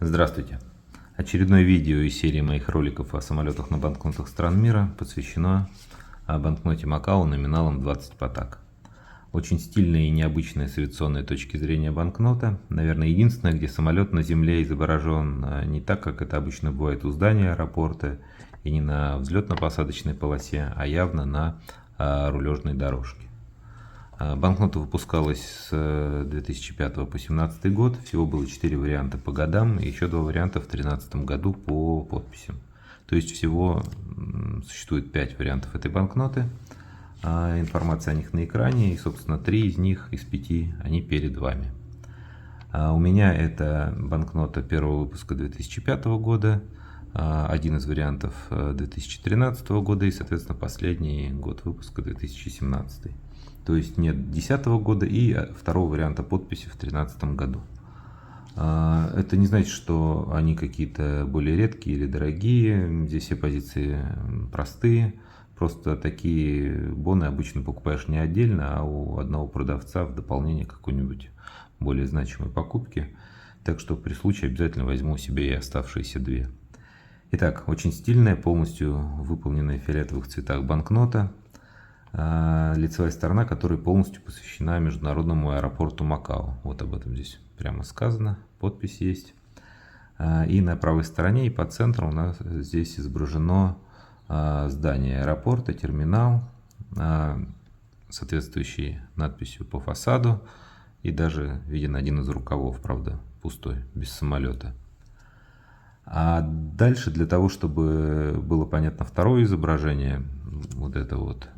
Здравствуйте! Очередное видео из серии моих роликов о самолетах на банкнотах стран мира посвящено банкноте Макао номиналом 20 патак. Очень стильная и необычная с авиационной точки зрения банкнота. Наверное, единственная, где самолет на земле изображен не так, как это обычно бывает у здания аэропорта и не на взлетно-посадочной полосе, а явно на рулежной дорожке. Банкнота выпускалась с 2005 по 2017 год. Всего было 4 варианта по годам и еще 2 варианта в 2013 году по подписям. То есть всего существует 5 вариантов этой банкноты. Информация о них на экране, и, собственно, 3 из них, из 5, они перед вами. У меня это банкнота первого выпуска 2005 года, один из вариантов 2013 года и, соответственно, последний год выпуска 2017. То есть нет 2010 года и второго варианта подписи в 2013 году. Это не значит, что они какие-то более редкие или дорогие. Здесь все позиции простые. Просто такие боны обычно покупаешь не отдельно, а у одного продавца в дополнение к какой-нибудь более значимой покупке. Так что при случае обязательно возьму себе и оставшиеся 2. Итак, очень стильная, полностью выполненная в фиолетовых цветах банкнота. Лицевая сторона, которая полностью посвящена международному аэропорту Макао. Вот об этом здесь прямо сказано, подпись есть. И на правой стороне и по центру у нас здесь изображено здание аэропорта, терминал, соответствующий надписью по фасаду. И даже виден один из рукавов, правда, пустой, без самолета. А дальше, для того, чтобы было понятно второе изображение, вот это вот,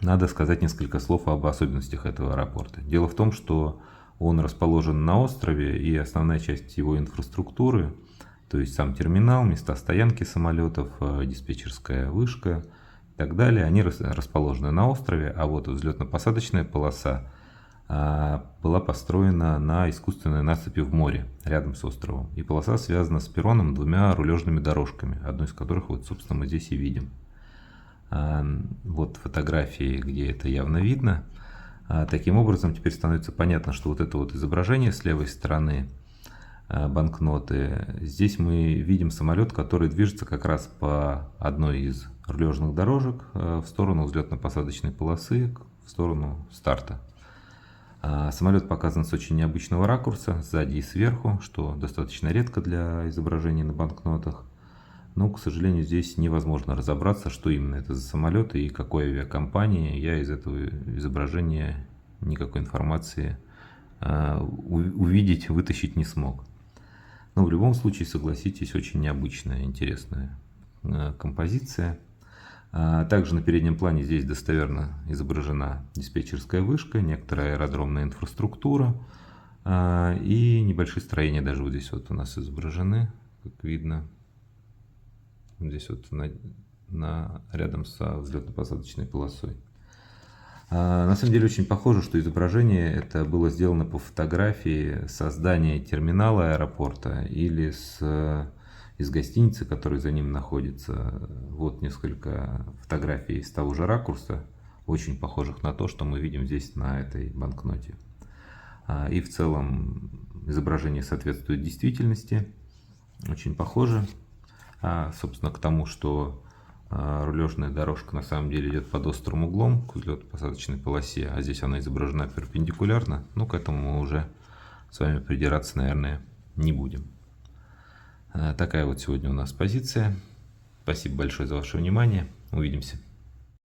надо сказать несколько слов об особенностях этого аэропорта. Дело в том, что он расположен на острове, и основная часть его инфраструктуры, то есть сам терминал, места стоянки самолетов, диспетчерская вышка и так далее, они расположены на острове, а вот взлетно-посадочная полоса была построена на искусственной насыпи в море, рядом с островом. И полоса связана с перроном 2 рулежными дорожками, одну из которых, вот, собственно, мы здесь и видим. Вот фотографии, где это явно видно. Таким образом, теперь становится понятно, что вот это вот изображение с левой стороны банкноты, здесь мы видим самолет, который движется как раз по одной из рулежных дорожек в сторону взлетно-посадочной полосы, в сторону старта. Самолет показан с очень необычного ракурса, сзади и сверху, что достаточно редко для изображений на банкнотах. Но, к сожалению, здесь невозможно разобраться, что именно это за самолет и какой авиакомпании. Я из этого изображения никакой информации увидеть, вытащить не смог. Но в любом случае, согласитесь, очень необычная, интересная композиция. Также на переднем плане здесь достоверно изображена диспетчерская вышка, некоторая аэродромная инфраструктура и небольшие строения даже вот здесь вот у нас изображены, как видно. Здесь вот рядом со взлетно-посадочной полосой. На самом деле очень похоже, что изображение это было сделано по фотографии со здания терминала аэропорта или из гостиницы, которая за ним находится. Вот несколько фотографий с того же ракурса, очень похожих на то, что мы видим здесь на этой банкноте. И в целом изображение соответствует действительности, очень похоже. Собственно, к тому, что рулежная дорожка на самом деле идет под острым углом к взлетно-посадочной полосе, а здесь она изображена перпендикулярно, но к этому мы уже с вами придираться, наверное, не будем. Такая вот сегодня у нас позиция. Спасибо большое за ваше внимание. Увидимся.